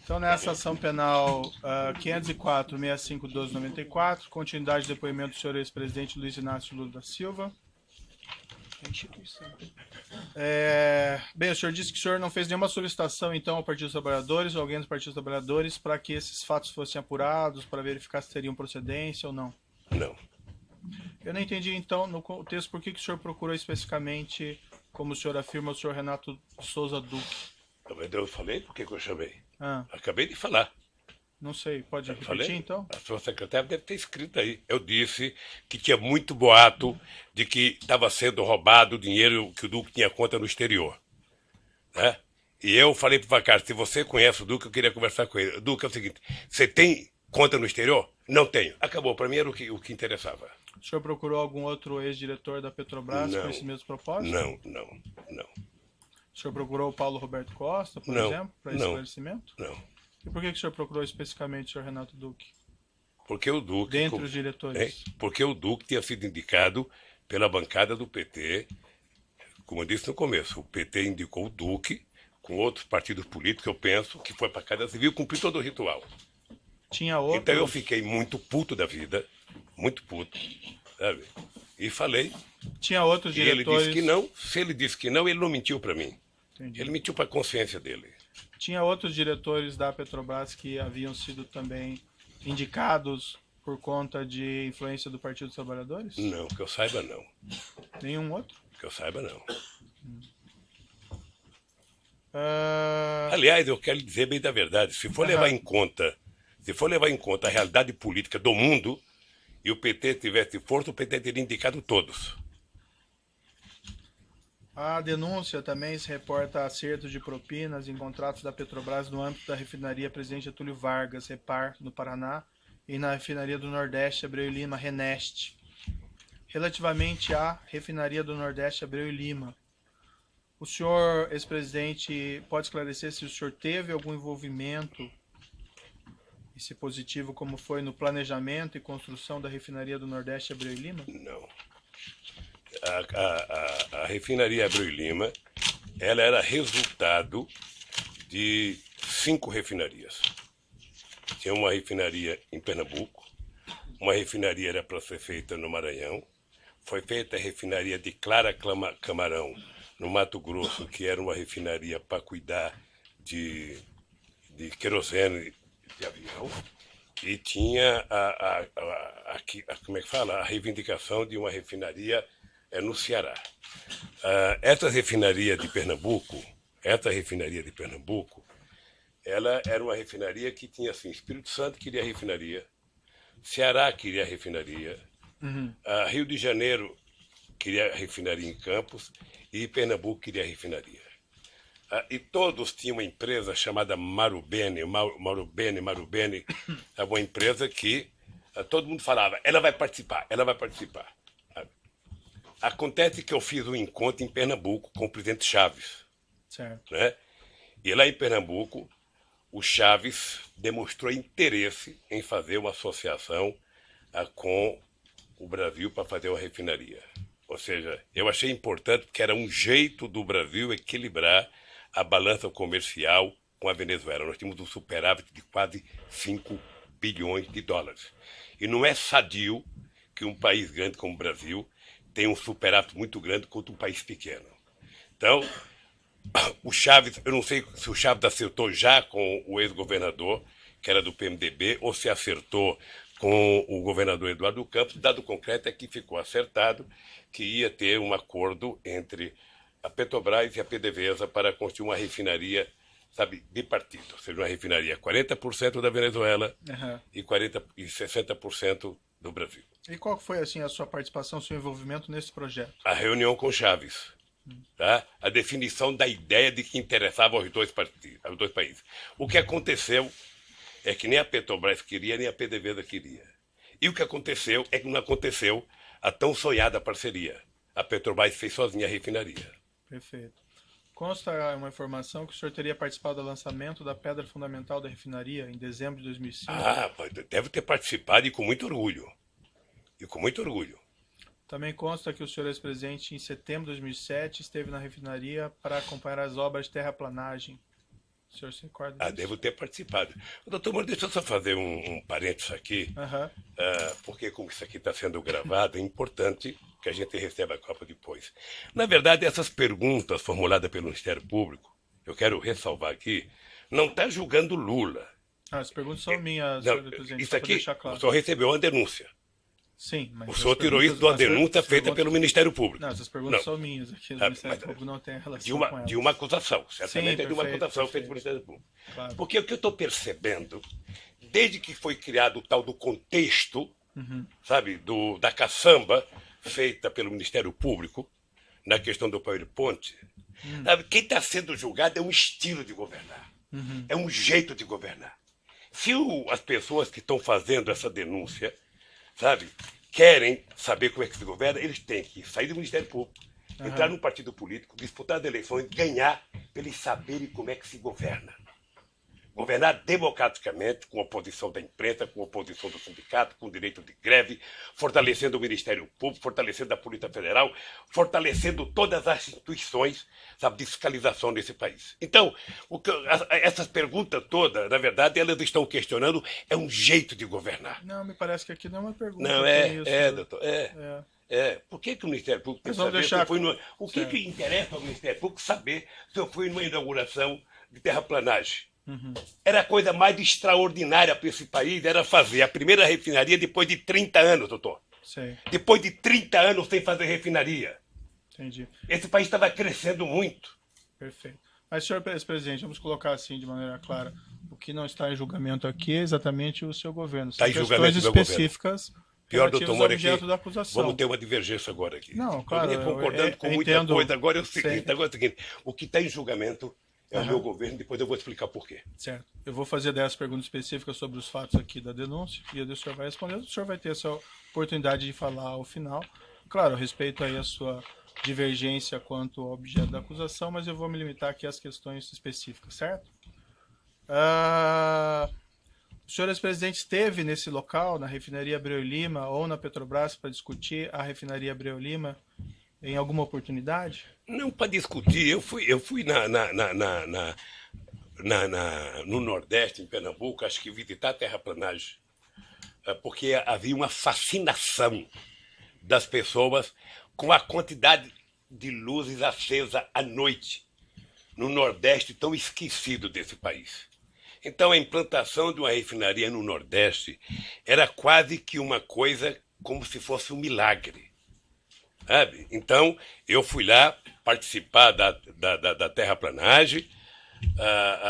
Então, nessa ação penal 504-65-1294, continuidade de depoimento do senhor ex-presidente Luiz Inácio Lula da Silva. Bem, o senhor disse que o senhor não fez nenhuma solicitação, então, ao Partido dos Trabalhadores ou alguém do Partido dos Trabalhadores para que esses fatos fossem apurados, para verificar se teriam procedência ou não? Não. Eu não entendi, então, no contexto, por que o senhor procurou especificamente, como o senhor afirma, o senhor Renato Souza Duque? Eu falei por que eu chamei. Ah, Acabei de falar. não sei, pode Eu repetir, falei? então? A sua secretária deve ter escrito aí. Eu disse que tinha muito boato de que estava sendo roubado o dinheiro que o Duque tinha conta no exterior. Né? E eu falei para o Vacari, se você conhece o Duque, eu queria conversar com ele. Duque, é o seguinte, você tem conta no exterior? Não tenho. Acabou, para mim era o que interessava. O senhor procurou algum outro ex-diretor da Petrobras Não. com esse mesmo propósito? Não. O senhor procurou o Paulo Roberto Costa, por Não, exemplo, para não. esclarecimento? Não. E por que o senhor procurou especificamente o senhor Renato Duque? Porque o Duque... Dentre os diretores. Porque o Duque tinha sido indicado pela bancada do PT. Como eu disse no começo, o PT indicou o Duque com outros partidos políticos, eu penso, que foi para a Casa Civil cumprir todo o ritual. Tinha outro... Então eu fiquei muito puto da vida, muito puto, sabe? E falei, Tinha outros e ele diretores... disse que não. Se ele disse que não, ele não mentiu para mim. Entendi. Ele mentiu para a consciência dele. Tinha outros diretores da Petrobras que haviam sido também indicados por conta de influência do Partido dos Trabalhadores? Não, que eu saiba não. Nenhum outro? Que eu saiba não. Ah, Aliás, eu quero lhe dizer bem da verdade, se for levar em conta a realidade política do mundo e o PT tivesse força, o PT teria indicado todos. A denúncia também se reporta a acerto de propinas em contratos da Petrobras no âmbito da refinaria Presidente Getúlio Vargas, Repar, no Paraná, e na refinaria do Nordeste, Abreu e Lima, Reneste. Relativamente à refinaria do Nordeste, Abreu e Lima, o senhor, ex-presidente, pode esclarecer se o senhor teve algum envolvimento, e se positivo, como foi no planejamento e construção da refinaria do Nordeste, Abreu e Lima? Não. A refinaria Abreu e Lima, ela era resultado de 5 refinarias. Tinha uma refinaria em Pernambuco, uma refinaria era para ser feita no Maranhão, foi feita a refinaria de Clara Camarão, no Mato Grosso, que era uma refinaria para cuidar de querosene de avião, e tinha como é que fala? A reivindicação de uma refinaria no Ceará. Essa refinaria de Pernambuco, ela era uma refinaria que tinha assim, Espírito Santo queria refinaria, Ceará queria refinaria, Rio de Janeiro queria refinaria em Campos e Pernambuco queria refinaria. E todos tinham uma empresa chamada Marubeni, uma empresa que todo mundo falava, ela vai participar. Acontece que eu fiz um encontro em Pernambuco com o presidente Chaves. Certo. Né? E lá em Pernambuco, o Chaves demonstrou interesse em fazer uma associação com o Brasil para fazer uma refinaria. Ou seja, eu achei importante porque era um jeito do Brasil equilibrar a balança comercial com a Venezuela. Nós tínhamos um superávit de quase 5 bilhões de dólares. E não é sadio que um país grande como o Brasil tenha um superávit muito grande contra um país pequeno. Então, o Chaves, eu não sei se o Chaves acertou já com o ex-governador, que era do PMDB, ou se acertou com o governador Eduardo Campos. Dado concreto é que ficou acertado que ia ter um acordo entre a Petrobras e a PDVSA para construir uma refinaria, sabe, bipartido. Ou seja, uma refinaria 40% da Venezuela e 60% do Brasil. E qual foi assim a sua participação, seu envolvimento nesse projeto? A reunião com Chaves. Tá? A definição da ideia de que interessava aos dois países. O que aconteceu é que nem a Petrobras queria, nem a PDVSA queria. E o que aconteceu é que não aconteceu a tão sonhada parceria. A Petrobras fez sozinha a refinaria. Perfeito. Consta uma informação que o senhor teria participado do lançamento da pedra fundamental da refinaria em dezembro de 2005. Deve ter participado e com muito orgulho. Também consta que o senhor ex-presidente, em setembro de 2007, esteve na refinaria para acompanhar as obras de terraplanagem. O senhor se recorda Ah, disso? devo ter participado. Doutor Moro, deixa eu só fazer um parênteses aqui, Aham. porque como isso aqui está sendo gravado, é importante que a gente receba a Copa depois. Na verdade, essas perguntas formuladas pelo Ministério Público, eu quero ressalvar aqui, não está julgando Lula. As perguntas são minhas, Não, senhor presidente, isso só para aqui, deixar o claro. senhor recebeu uma denúncia. Sim, mas O as senhor tirou isso de uma perguntas- denúncia as feita perguntas- pelo Ministério Público. Não, essas perguntas Não. são minhas aqui. O Ah, Ministério mas- Público não tem relação com elas. De uma acusação, certamente Sim, é de uma perfeito, acusação feita perfeito. pelo Ministério Público. Claro. Porque o que eu estou percebendo, desde que foi criado o tal do contexto, sabe, da caçamba feita pelo Ministério Público, na questão do PowerPoint, sabe, quem está sendo julgado é um estilo de governar, é um jeito de governar. Se as pessoas que estão fazendo essa denúncia, sabe, querem saber como é que se governa, eles têm que sair do Ministério Público, entrar num partido político, disputar as eleições, ganhar, para eles saberem como é que se governa. Governar democraticamente, com a oposição da imprensa, com a oposição do sindicato, com o direito de greve, fortalecendo o Ministério Público, fortalecendo a Polícia Federal, fortalecendo todas as instituições, sabe, de fiscalização desse país. Então, essas perguntas todas, na verdade, elas estão questionando é um jeito de governar. Não, me parece que aqui não é uma pergunta. Não, tem isso. doutor, Por que o Ministério Público tem Mas que vamos saber deixar- se eu fui no... O que Certo. interessa ao Ministério Público saber se eu fui numa inauguração de terraplanagem? Era a coisa mais extraordinária para esse país, era fazer a primeira refinaria depois de 30 anos, doutor. Sei, Depois de 30 anos sem fazer refinaria. entendi. Esse país estava crescendo muito. Perfeito. Mas, senhor presidente, vamos colocar assim de maneira clara. O que não está em julgamento aqui é exatamente o seu governo. São Está em questões julgamento do meu governo. específicas Pior, relativas doutor ao Moro, objeto aqui, da acusação. vamos ter uma divergência agora aqui. Não, claro, Eu vinha concordando com eu muita entendo. coisa. Agora é o seguinte, Sei. agora é o seguinte, o que está em julgamento é o meu governo, depois eu vou explicar por quê. Certo. Eu vou fazer 10 perguntas específicas sobre os fatos aqui da denúncia e o senhor vai responder. O senhor vai ter essa oportunidade de falar ao final. Claro, eu respeito aí a sua divergência quanto ao objeto da acusação, mas eu vou me limitar aqui às questões específicas, certo? O senhor ex-presidente esteve nesse local, na refinaria Abreu e Lima ou na Petrobras, para discutir a refinaria Abreu e Lima em alguma oportunidade? Não para discutir, eu fui no Nordeste, em Pernambuco, acho que visitar a terraplanagem, porque havia uma fascinação das pessoas com a quantidade de luzes acesas à noite no Nordeste tão esquecido desse país. Então a implantação de uma refinaria no Nordeste era quase que uma coisa como se fosse um milagre. Sabe? Então, eu fui lá participar da terraplanagem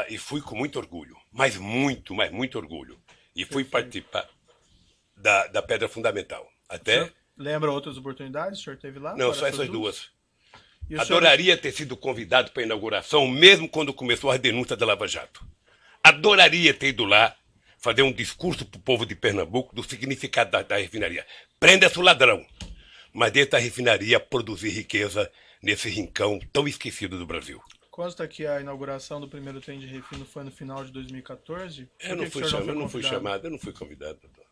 e fui com muito orgulho, mas muito orgulho. E fui participar da pedra fundamental. Até... Lembra outras oportunidades? O senhor teve lá? Não, Fora só essas duas? duas. E o senhor- Adoraria ter sido convidado para a inauguração, mesmo quando começou a denúncia da Lava Jato. Adoraria ter ido lá fazer um discurso para o povo de Pernambuco do significado da refinaria. Prenda-se o ladrão, mas deixa a refinaria produzir riqueza nesse rincão tão esquecido do Brasil. Consta que a inauguração do primeiro trem de refino foi no final de 2014? Por Eu que não que fui o senhor chamado, eu não fui convidado? chamado, eu não fui convidado, doutor.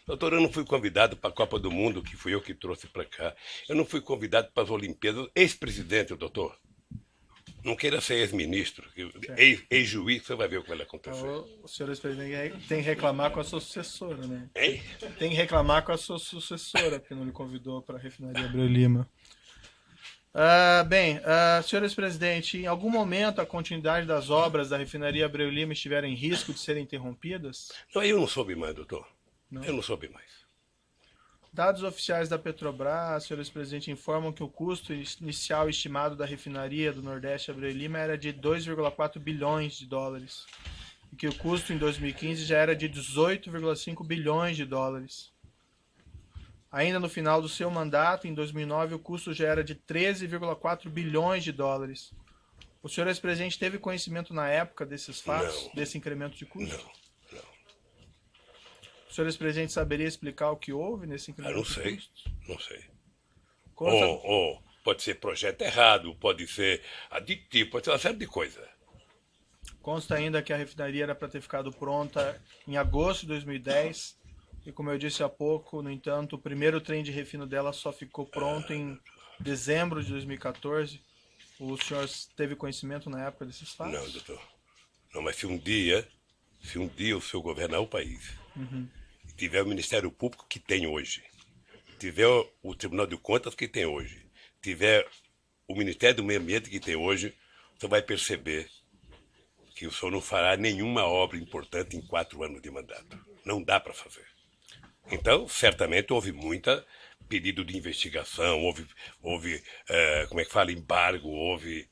Doutor, eu não fui convidado para a Copa do Mundo, que fui eu que trouxe para cá. Eu não fui convidado para as Olimpíadas. Ex-presidente, doutor. Não queira ser ex-ministro. Ex-juiz, você vai ver o que vai acontecer. O senhor ex-presidente tem que reclamar com a sua sucessora, né? Hein? Tem que reclamar com a sua sucessora, porque não lhe convidou para a refinaria Abreu e Lima. Senhor ex-presidente, em algum momento a continuidade das obras da refinaria Abreu e Lima estiveram em risco de serem interrompidas? Não, eu não soube mais, doutor. Não? Eu não soube mais. Dados oficiais da Petrobras, senhor ex-presidente, informam que o custo inicial estimado da refinaria do Nordeste Abreu e Lima era de 2,4 bilhões de dólares. E que o custo em 2015 já era de 18,5 bilhões de dólares. Ainda no final do seu mandato, em 2009, o custo já era de 13,4 bilhões de dólares. O senhor ex-presidente teve conhecimento na época desses fatos, Não. desse incremento de custo? Não. O senhor ex-presidente saberia explicar o que houve nesse incremento Não de sei. custo? Não sei. Consta- Ou pode ser projeto errado, pode ser aditivo, pode ser uma série de coisas. Consta ainda que a refinaria era para ter ficado pronta em agosto de 2010 e, como eu disse há pouco, no entanto, o primeiro trem de refino dela só ficou pronto em dezembro de 2014. O senhor teve conhecimento na época desses fatos? Não, doutor. Não, mas se um dia o senhor governar o país, e tiver o Ministério Público que tem hoje, tiver o Tribunal de Contas que tem hoje, tiver o Ministério do Meio Ambiente que tem hoje, você vai perceber que o senhor não fará nenhuma obra importante em 4 anos de mandato. Não dá para fazer. Então, certamente houve muita pedido de investigação, houve como é que fala, embargo, houve...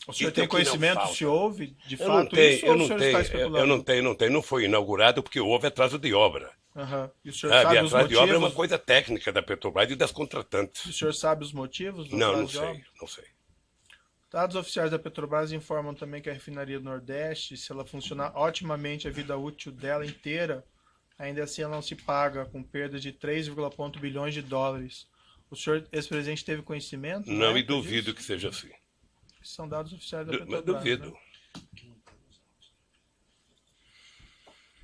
O senhor tem conhecimento se houve, de fato, isso, ou o senhor está especulando? Eu não tenho. Não foi inaugurado porque houve atraso de obra. E o senhor sabe os atraso de obra é uma motivos? coisa técnica da Petrobras e das contratantes. O senhor sabe os motivos do Não, atraso não de obra? sei, não sei. Dados oficiais da Petrobras informam também que a refinaria do Nordeste, se ela funcionar otimamente a vida útil dela inteira, ainda assim ela não se paga, com perda de 3,1 bilhões de dólares. O senhor, ex-presidente, teve conhecimento? Não, e duvido que seja assim. São dados oficiais da Petrobras. Mas duvido. Né?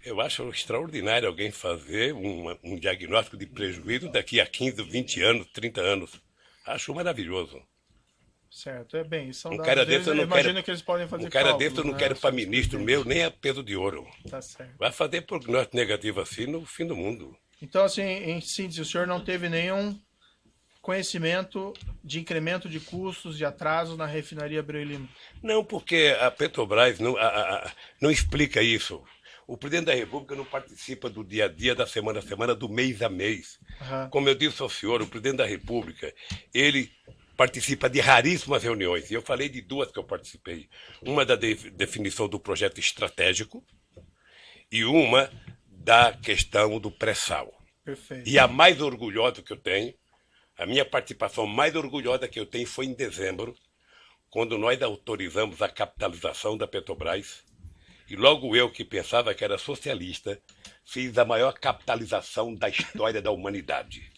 Eu acho extraordinário alguém fazer um diagnóstico de prejuízo daqui a 15, 20 anos, 30 anos. Acho maravilhoso. Certo, bem, são Um dados cara deles, desse eu não imagino quero, que eles podem fazer um cara cálculos, desse eu não né, quero para senhor ministro presidente? meu nem a peso de ouro. Tá certo. Vai fazer prognóstico negativo assim no fim do mundo. Então, assim, em síntese, o senhor não teve nenhum conhecimento de incremento de custos, de atraso na refinaria Abreu e Lima? Não, porque a Petrobras não explica isso. O presidente da República não participa do dia a dia, da semana a semana, do mês a mês. Como eu disse ao senhor, o presidente da República, ele participa de raríssimas reuniões. E eu falei de 2 que eu participei. Uma da definição do projeto estratégico e uma da questão do pré-sal. Perfeito. E a mais orgulhosa que eu tenho, a minha participação mais orgulhosa que eu tenho foi em dezembro, quando nós autorizamos a capitalização da Petrobras. E logo eu, que pensava que era socialista, fiz a maior capitalização da história da humanidade.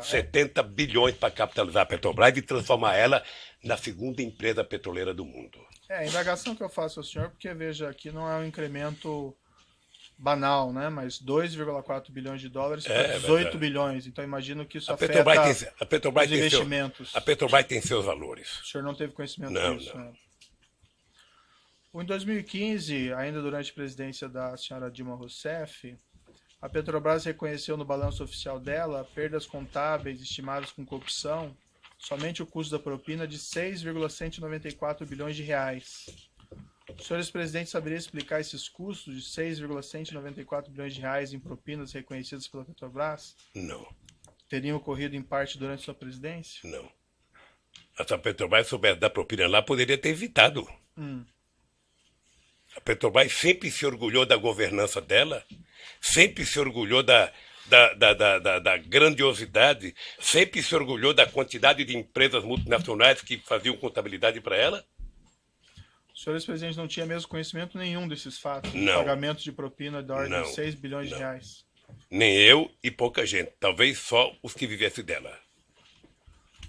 70 bilhões para capitalizar a Petrobras e transformar ela na segunda empresa petroleira do mundo. A indagação que eu faço ao senhor, porque veja, aqui não é um incremento banal, né? Mas 2,4 bilhões de dólares para 18 bilhões. Então imagino que isso afeta os investimentos. A Petrobras tem seus valores. O senhor não teve conhecimento disso? Não. Né? Em 2015, ainda durante a presidência da senhora Dilma Rousseff, a Petrobras reconheceu no balanço oficial dela perdas contábeis estimadas com corrupção, somente o custo da propina de 6,194 bilhões de reais. O senhor ex-presidente saberia explicar esses custos de 6,194 bilhões de reais em propinas reconhecidas pela Petrobras? Não. Teriam ocorrido em parte durante sua presidência? Não. Se a Petrobras soubesse dar propina lá, poderia ter evitado. A Petrobras sempre se orgulhou da governança dela, sempre se orgulhou da grandiosidade, sempre se orgulhou da quantidade de empresas multinacionais que faziam contabilidade para ela. O senhor ex-presidente não tinha mesmo conhecimento nenhum desses fatos? Não. Pagamento de propina da ordem de 6 bilhões de reais? Nem eu e pouca gente, talvez só os que vivessem dela.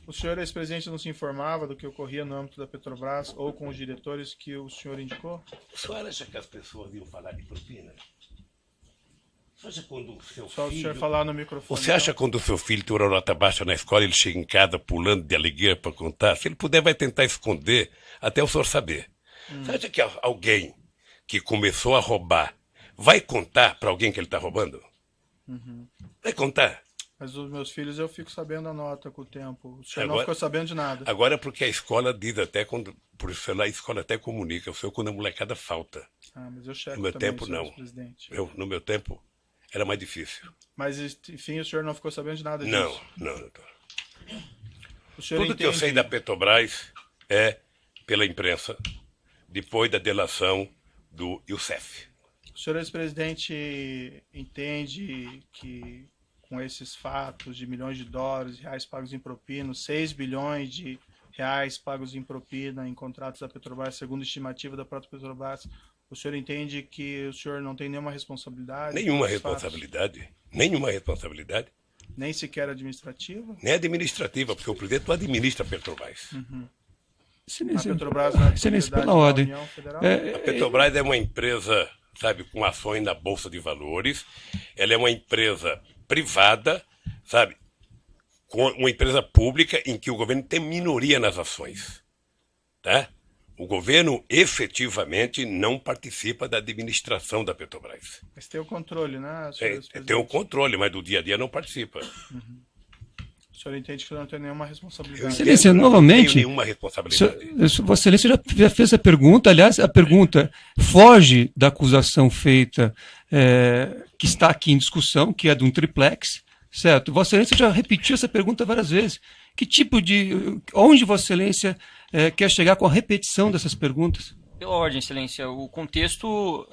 O senhor ex-presidente não se informava do que ocorria no âmbito da Petrobras ou com os diretores que o senhor indicou? O senhor acha que as pessoas iam falar de propina? Você acha quando o seu Só filho... o senhor falar no microfone. Você acha quando o seu filho tem uma nota baixa na escola, ele chega em casa pulando de alegria para contar? Se ele puder, vai tentar esconder até o senhor saber. Você acha que alguém que começou a roubar vai contar para alguém que ele está roubando? Vai contar. Mas os meus filhos eu fico sabendo a nota com o tempo. O senhor não ficou sabendo de nada. Agora porque a escola diz até, por isso lá a escola até comunica, o senhor quando a molecada falta. Mas eu checo no meu também, tempo, senhor não. Presidente. No meu tempo, era mais difícil. Mas, enfim, o senhor não ficou sabendo de nada disso? Não, doutor. O senhor Tudo entende... que eu sei da Petrobras é pela imprensa, depois da delação do Youssef. O senhor ex-presidente entende que com esses fatos de milhões de dólares, reais pagos em propina, 6 bilhões de reais pagos em propina em contratos da Petrobras, segundo a estimativa da própria Petrobras, o senhor entende que o senhor não tem nenhuma responsabilidade? Nenhuma responsabilidade. Nenhuma responsabilidade. Nem sequer administrativa? Nem administrativa, porque o presidente não administra a Petrobras. A Petrobras não é propriedade da União Federal? A Petrobras é uma empresa, sabe, com ações na Bolsa de Valores. Ela é uma empresa privada, sabe, com uma empresa pública em que o governo tem minoria nas ações. Tá? O governo efetivamente não participa da administração da Petrobras. Mas tem o controle, né, senhor presidente? Tem o controle, mas do dia a dia não participa. O senhor entende que não tem nenhuma responsabilidade? Excelência, novamente, não tenho nenhuma responsabilidade. Vossa Excelência já fez a pergunta, aliás, a pergunta foge da acusação feita, que está aqui em discussão, que é de um triplex, certo? Vossa Excelência já repetiu essa pergunta várias vezes. Que tipo de... Onde Vossa Excelência quer chegar com a repetição dessas perguntas? Pela ordem, Excelência, o contexto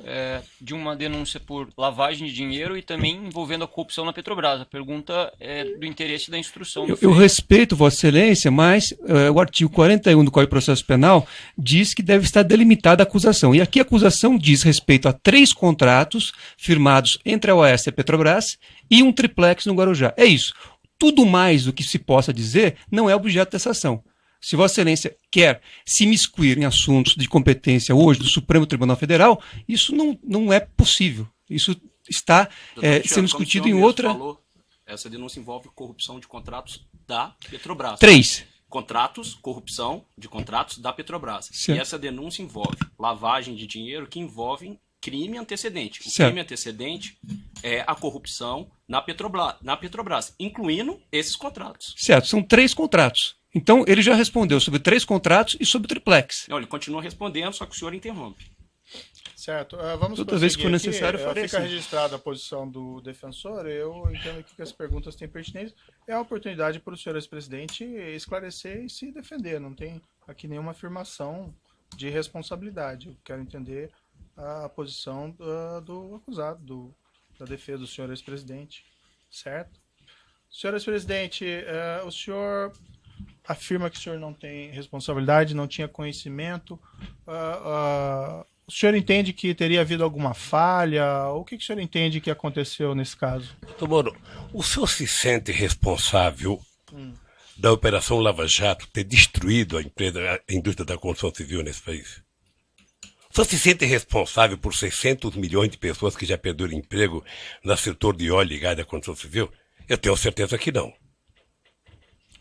de uma denúncia por lavagem de dinheiro e também envolvendo a corrupção na Petrobras. A pergunta é do interesse da instrução. Eu respeito Vossa Excelência, mas o artigo 41 do Código de Processo Penal diz que deve estar delimitada a acusação. E aqui a acusação diz respeito a 3 contratos firmados entre a OAS e a Petrobras e um triplex no Guarujá. É isso. Tudo mais do que se possa dizer não é objeto dessa ação. Se Vossa Excelência quer se imiscuir em assuntos de competência hoje do Supremo Tribunal Federal, isso não é possível. Isso está sendo discutido em outra... Falou, essa denúncia envolve corrupção de contratos da Petrobras. 3. Contratos, corrupção de contratos da Petrobras. Certo. E essa denúncia envolve lavagem de dinheiro que envolve crime antecedente. O Certo. crime antecedente é a corrupção na Petrobras, incluindo esses contratos. Certo, são 3 contratos. Então, ele já respondeu sobre 3 contratos e sobre o triplex. Não, ele continua respondendo, só que o senhor interrompe. Certo. Vamos Toda vez que for prosseguir necessário, aqui. farei Fica assim. registrada a posição do defensor. Eu entendo aqui que as perguntas têm pertinência. É a oportunidade para o senhor ex-presidente esclarecer e se defender. Não tem aqui nenhuma afirmação de responsabilidade. Eu quero entender a posição do acusado, da defesa do senhor ex-presidente. Certo? Senhor ex-presidente, o senhor afirma que o senhor não tem responsabilidade, não tinha conhecimento. O senhor entende que teria havido alguma falha? O que o senhor entende que aconteceu nesse caso? Doutor Moro, o senhor se sente responsável da Operação Lava Jato ter destruído a indústria da construção civil nesse país? O senhor se sente responsável por 600 milhões de pessoas que já perderam emprego no setor de óleo e gás da construção civil? Eu tenho certeza que não.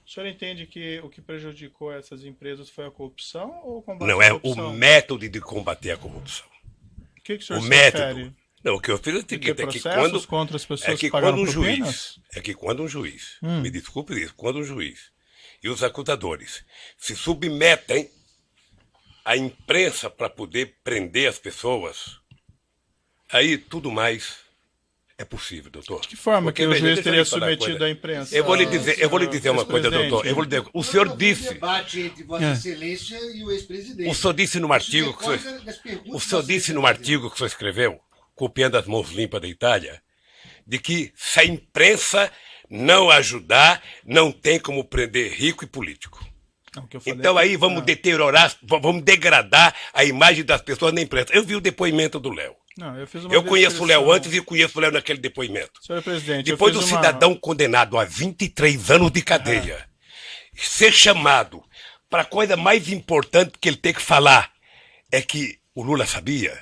O senhor entende que o que prejudicou essas empresas foi a corrupção ou o combate Não, à é corrupção? o método de combater a corrupção. O que o senhor O se método. refere? Não, o que eu fiz é o De ter seguinte, é que processos contra as pessoas que quando pagaram um juiz, propinas? me desculpe isso, quando um juiz e os acusadores se submetem à imprensa para poder prender as pessoas, aí tudo mais é possível, doutor. De que forma Porque, que o veja, juiz deixa eu teria lhe falar uma submetido coisa. à imprensa? Eu vou lhe dizer uma coisa, doutor. O senhor disse. Debate entre Vossa Excelência e o ex-presidente. O senhor disse num artigo que o senhor disse num artigo que o senhor escreveu, copiando as mãos limpas da Itália, de que se a imprensa não ajudar, não tem como prender rico e político. Não, o que eu falei Então é que- aí vamos deteriorar, vamos degradar a imagem das pessoas na imprensa. Eu vi o depoimento do Léo. Não, eu fiz uma Eu conheço o Léo descrição. antes e conheço o Léo naquele depoimento. Senhor presidente, Depois eu do fiz uma... cidadão condenado a 23 anos de cadeia ser chamado para a coisa mais importante que ele tem que falar é que o Lula sabia.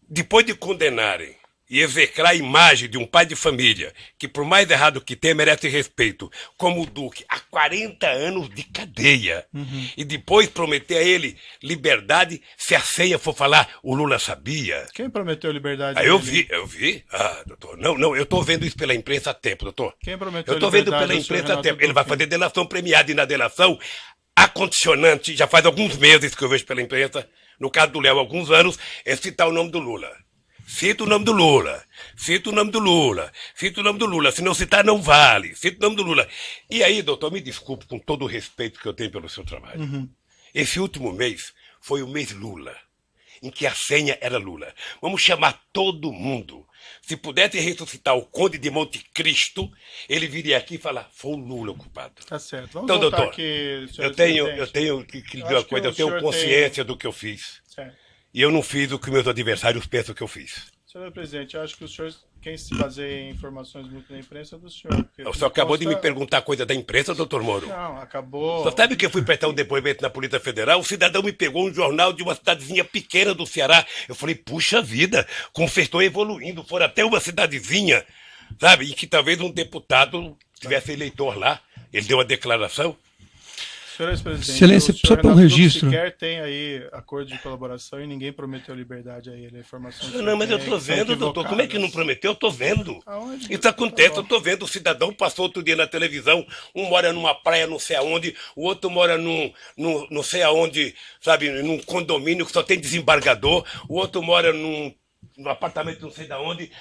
Depois de condenarem e execrar a imagem de um pai de família que, por mais errado que tenha, merece respeito, como o Duque, há 40 anos de cadeia, e depois prometer a ele liberdade se a senha for falar o Lula sabia. Quem prometeu liberdade? Ah, eu dele? vi. Ah, doutor, não, eu estou vendo isso pela imprensa há tempo, doutor. Quem prometeu Eu estou vendo liberdade pela ao senhor imprensa há Renato tempo. Ele vai Duque? fazer delação premiada e na delação, a condicionante, já faz alguns meses que eu vejo pela imprensa, no caso do Léo, há alguns anos, é citar o nome do Lula. Cita o nome do Lula, cita o nome do Lula, cita o nome do Lula, se não citar não vale, cita o nome do Lula. E aí, doutor, me desculpe com todo o respeito que eu tenho pelo seu trabalho. Esse último mês foi o mês Lula, em que a senha era Lula. Vamos chamar todo mundo. Se pudesse ressuscitar o Conde de Monte Cristo, ele viria aqui e falar, foi o Lula o culpado. Tá certo. Vamos Então, voltar doutor, aqui, senhor eu tenho presidente. que lhe Eu dizer uma acho que coisa, o eu tenho senhor consciência do que eu fiz. Certo. E eu não fiz o que meus adversários pensam que eu fiz. Senhor presidente, eu acho que o senhor, quem se baseia em informações muito da imprensa é do senhor. porque O senhor acabou de me consta- perguntar coisa da imprensa, doutor Moro. Não, acabou. Só sabe que eu fui prestar um depoimento na Polícia Federal? O cidadão me pegou um jornal de uma cidadezinha pequena do Ceará. Eu falei, puxa vida, como vocês estão evoluindo. Foram até uma cidadezinha, sabe? Em que talvez um deputado tivesse eleitor lá. Ele deu uma declaração. Senhor ex-presidente, Excelência, o senhor só para um Renato Dubs registro. sequer tem aí acordo de colaboração e ninguém prometeu liberdade a ele. A informação Não, mas eu tô vendo, doutor. Como é que não prometeu? Eu tô vendo. Aonde? Isso acontece, eu tô vendo. O cidadão passou outro dia na televisão, um mora numa praia não sei aonde, o outro mora num não sei aonde, sabe, num condomínio que só tem desembargador, o outro mora num apartamento não sei de onde,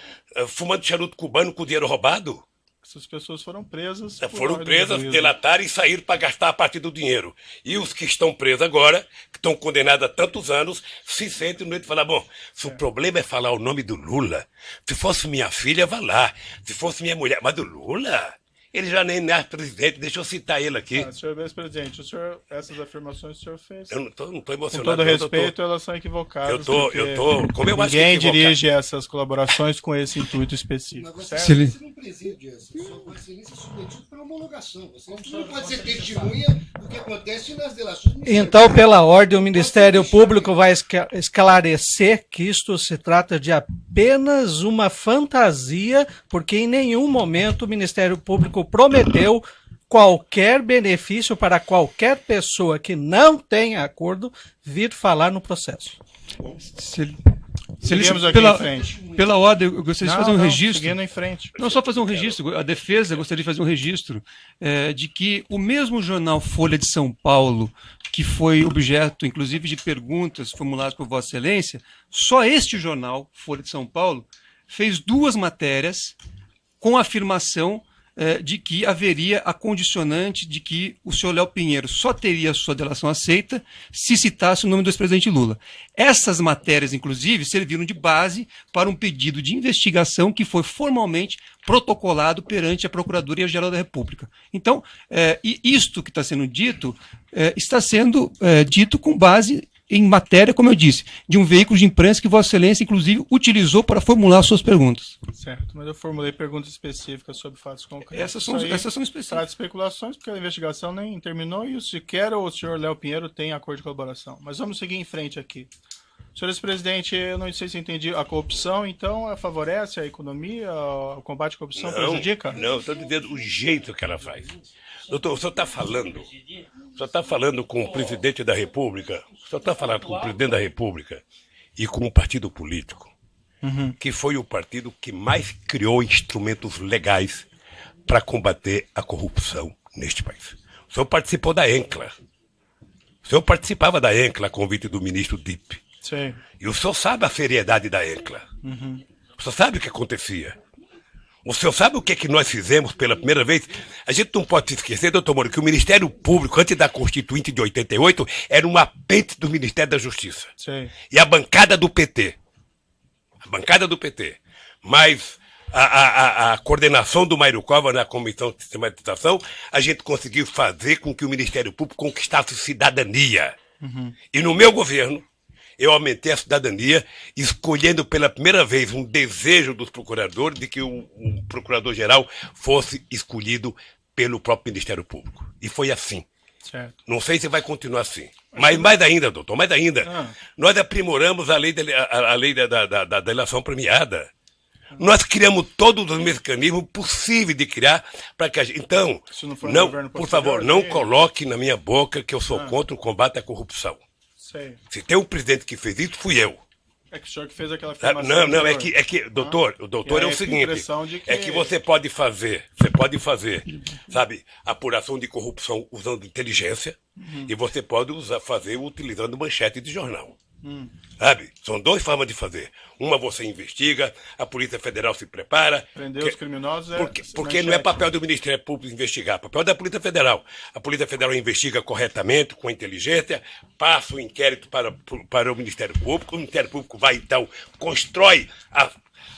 fumando charuto cubano com dinheiro roubado. Essas pessoas foram presas. Foram presas, delataram e saíram para gastar a parte do dinheiro. E os que estão presos agora, que estão condenados a tantos anos, se sentem no meio de falar, bom, se o problema é falar o nome do Lula, se fosse minha filha, vá lá. Se fosse minha mulher, mas do Lula? Ele já nem é presidente, deixa eu citar ele aqui. Senhor ex-presidente, essas afirmações que o senhor fez, Eu não tô com emocionado. todo respeito, elas são equivocadas. Como eu acho que é ninguém equivocado. dirige essas colaborações com esse intuito específico, Mas certo? você não preside essa. Sua excelência é submetido para homologação. Você não pode ser testemunha do que acontece nas delações. Então, pela ordem, o Ministério Público vai esclarecer que isto se trata de apenas uma fantasia, porque em nenhum momento o Ministério Público prometeu qualquer benefício para qualquer pessoa que não tenha acordo vir falar no processo. Seguimos aqui em frente. Pela ordem, eu gostaria de fazer um registro. Seguindo em frente. Não, só fazer um registro. A defesa gostaria de fazer um registro de que o mesmo jornal Folha de São Paulo, que foi objeto, inclusive, de perguntas formuladas por Vossa Excelência, só este jornal, Folha de São Paulo, fez 2 matérias com a afirmação de que haveria a condicionante de que o senhor Léo Pinheiro só teria a sua delação aceita se citasse o nome do ex-presidente Lula. Essas matérias, inclusive, serviram de base para um pedido de investigação que foi formalmente protocolado perante a Procuradoria-Geral da República. Então, isto que está sendo dito, está sendo dito com base em matéria, como eu disse, de um veículo de imprensa que Vossa Excelência, inclusive, utilizou para formular suas perguntas. Certo, mas eu formulei perguntas específicas sobre fatos concretos. Essas são específicas. Trata de especulações, porque a investigação nem terminou e sequer o senhor Léo Pinheiro tem acordo de colaboração. Mas vamos seguir em frente aqui. Senhor ex-presidente, eu não sei se entendi, a corrupção, então, favorece a economia, o combate à corrupção prejudica? Não, estou dizendo o jeito que ela faz. Doutor, o senhor está falando com o presidente da República, o senhor está falando com o presidente da República e com um partido político, que foi o partido que mais criou instrumentos legais para combater a corrupção neste país. O senhor participou da ENCLA. O senhor participava da ENCLA a convite do ministro Dipp. Sim. E o senhor sabe a seriedade da ENCLA. O senhor sabe o que acontecia. O senhor sabe o que é que nós fizemos pela primeira vez? A gente não pode se esquecer, doutor Moro, que o Ministério Público, antes da Constituinte de 88, era um apêndice do Ministério da Justiça. Sim. E a bancada do PT. A bancada do PT. Mas a coordenação do Mário Cova na Comissão de Sistematização, a gente conseguiu fazer com que o Ministério Público conquistasse cidadania. E no meu governo, eu aumentei a cidadania, escolhendo pela primeira vez um desejo dos procuradores de que o procurador-geral fosse escolhido pelo próprio Ministério Público. E foi assim. Certo. Não sei se vai continuar assim. Mas mais ainda, doutor, mais ainda. Nós aprimoramos a lei da delação premiada. Nós criamos todos os mecanismos possíveis de criar para que a gente... Então, não, por favor, não coloque na minha boca que eu sou contra o combate à corrupção. Sei. Se tem um presidente que fez isso, fui eu. É que o senhor que fez aquela afirmação. Não, é que, doutor, o doutor é o seguinte, é que você pode fazer, sabe, apuração de corrupção usando inteligência e você pode fazer utilizando manchete de jornal. Sabe? São 2 formas de fazer. Uma você investiga, a Polícia Federal se prepara. Prender os criminosos porque não é papel do Ministério Público investigar, é papel da Polícia Federal. A Polícia Federal investiga corretamente, com inteligência, passa o inquérito para o Ministério Público, o Ministério Público vai, então, constrói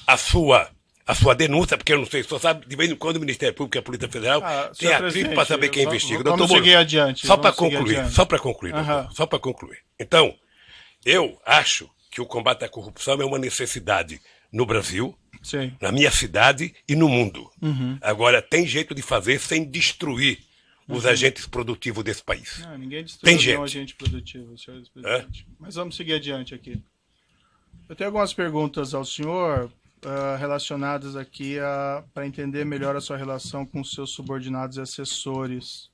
a sua denúncia, porque eu não sei, só sabe, de vez em quando o Ministério Público e a Polícia Federal tem atrito para saber quem investiga. Vamos seguir adiante. Só para concluir, doutor. Então, eu acho que o combate à corrupção é uma necessidade no Brasil, sim, na minha cidade e no mundo. Agora, tem jeito de fazer sem destruir os agentes produtivos desse país. Não, ninguém destruiu nenhum agente produtivo, senhor presidente. Mas vamos seguir adiante aqui. Eu tenho algumas perguntas ao senhor relacionadas aqui para entender melhor a sua relação com os seus subordinados e assessores.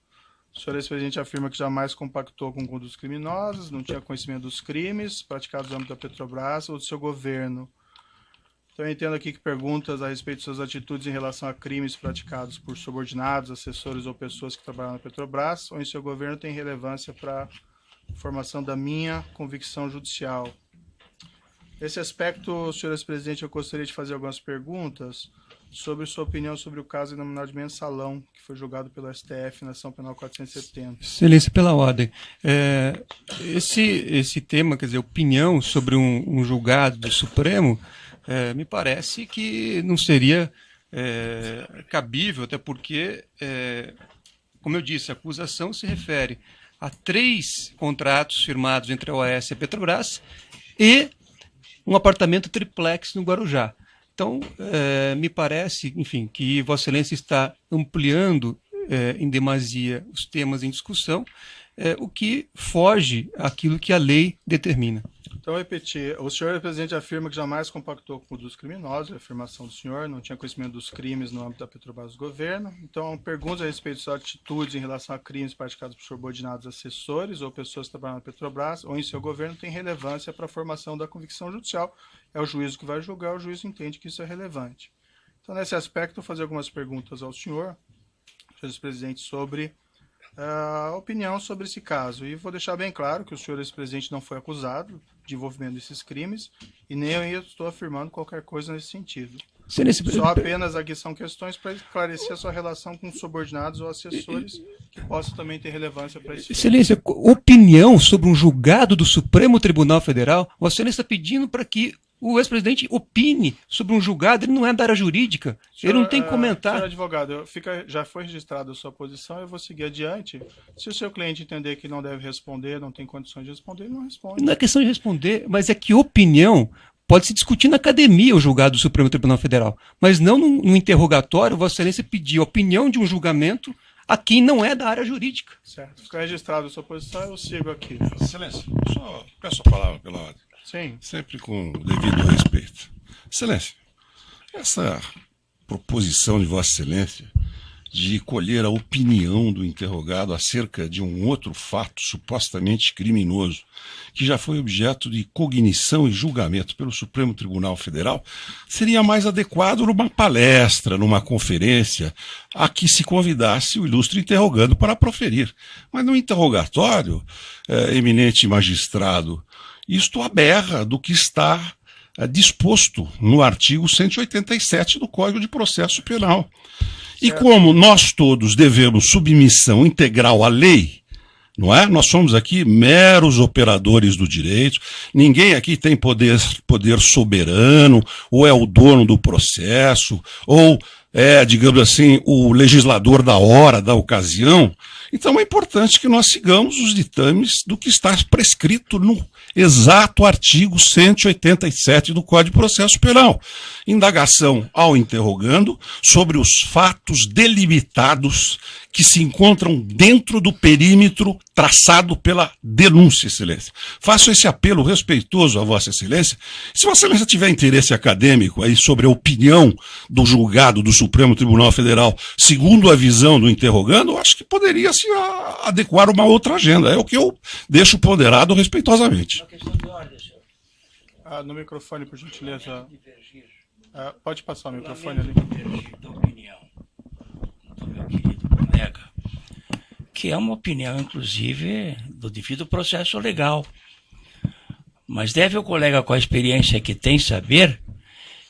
O senhor ex-presidente afirma que jamais compactou com condutas criminosas, não tinha conhecimento dos crimes praticados no âmbito da Petrobras ou do seu governo. Então, eu entendo aqui que perguntas a respeito de suas atitudes em relação a crimes praticados por subordinados, assessores ou pessoas que trabalham na Petrobras ou em seu governo têm relevância para a formação da minha convicção judicial. Nesse aspecto, senhor ex-presidente, eu gostaria de fazer algumas perguntas sobre sua opinião sobre o caso denominado de Mensalão, que foi julgado pelo STF na ação penal 470. Excelência, pela ordem. Esse tema, quer dizer, opinião sobre um julgado do Supremo, me parece que não seria cabível, até porque, como eu disse, a acusação se refere a 3 contratos firmados entre a OAS e a Petrobras e um apartamento triplex no Guarujá. Então, me parece, enfim, que Vossa Excelência está ampliando em demasia os temas em discussão, o que foge àquilo que a lei determina. Então, eu repetir, o senhor presidente afirma que jamais compactou com condutas criminosas, a afirmação do senhor, não tinha conhecimento dos crimes no âmbito da Petrobras do governo. Então, perguntas a respeito de suas atitudes em relação a crimes praticados por subordinados assessores ou pessoas que trabalham na Petrobras ou em seu governo têm relevância para a formação da convicção judicial. É o juízo que vai julgar, o juízo entende que isso é relevante. Então, nesse aspecto, eu vou fazer algumas perguntas ao senhor ex-presidente, sobre a opinião sobre esse caso. E vou deixar bem claro que o senhor ex-presidente não foi acusado de envolvimento desses crimes e nem eu estou afirmando qualquer coisa nesse sentido. Só apenas aqui são questões para esclarecer a sua relação com subordinados ou assessores que possam também ter relevância para isso. Excelência, opinião sobre um julgado do Supremo Tribunal Federal, Vossa Excelência está pedindo para que o ex-presidente opine sobre um julgado, ele não é da área jurídica, senhor, ele não tem que comentar. Senhor advogado, já foi registrada a sua posição, eu vou seguir adiante. Se o seu cliente entender que não deve responder, não tem condições de responder, ele não responde. Não é questão de responder, mas é que opinião pode se discutir na academia o julgado do Supremo Tribunal Federal, mas não no interrogatório. Vossa Excelência pedir a opinião de um julgamento a quem não é da área jurídica. Certo. Fica registrada a sua posição, eu sigo aqui. Excelência, só peço a palavra pela ordem. Sim. Sempre com o devido respeito. Excelência, essa proposição de Vossa Excelência de colher a opinião do interrogado acerca de um outro fato supostamente criminoso, que já foi objeto de cognição e julgamento pelo Supremo Tribunal Federal, seria mais adequado numa palestra, numa conferência, a que se convidasse o ilustre interrogando para proferir. Mas no interrogatório, eminente magistrado, isto aberra do que está disposto no artigo 187 do Código de Processo Penal. E como nós todos devemos submissão integral à lei, não é? Nós somos aqui meros operadores do direito, ninguém aqui tem poder soberano, ou é o dono do processo, ou é, digamos assim, o legislador da hora, da ocasião. Então é importante que nós sigamos os ditames do que está prescrito no exato artigo 187 do Código de Processo Penal. Indagação ao interrogando sobre os fatos delimitados que se encontram dentro do perímetro traçado pela denúncia, Excelência. Faço esse apelo respeitoso a Vossa Excelência. Se Vossa Excelência tiver interesse acadêmico aí sobre a opinião do julgado do Supremo Tribunal Federal, segundo a visão do interrogando, acho que poderia se adequar a uma outra agenda. É o que eu deixo ponderado respeitosamente. Uma questão de ordem, senhor. No microfone, por gentileza. Pode passar o microfone ali. Divergir da opinião do meu querido colega, que é uma opinião, inclusive, do devido processo legal. Mas deve o colega, com a experiência que tem, saber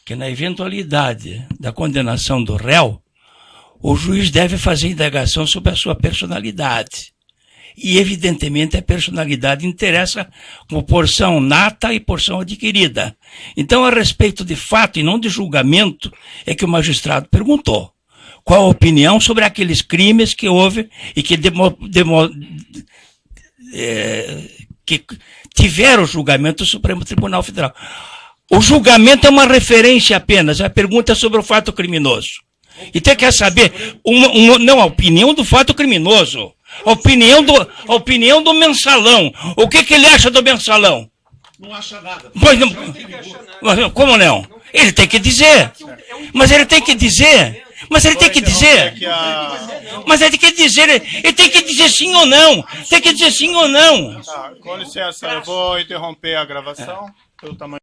que na eventualidade da condenação do réu, o juiz deve fazer indagação sobre a sua personalidade. E, evidentemente, a personalidade interessa como porção nata e porção adquirida. Então, a respeito de fato e não de julgamento, é que o magistrado perguntou qual a opinião sobre aqueles crimes que houve e que que tiveram o julgamento do Supremo Tribunal Federal. O julgamento é uma referência apenas, a pergunta é sobre o fato criminoso. Então quer saber, não, a opinião do fato criminoso, a opinião do mensalão. O que ele acha do mensalão? Não acha nada. Pois não, como não? Ele tem que dizer. Mas ele tem que dizer. Mas ele tem que dizer. Mas ele tem que dizer. Ele tem que dizer sim ou não. Tem que dizer sim ou não. Tá, com licença, eu vou interromper a gravação pelo tamanho.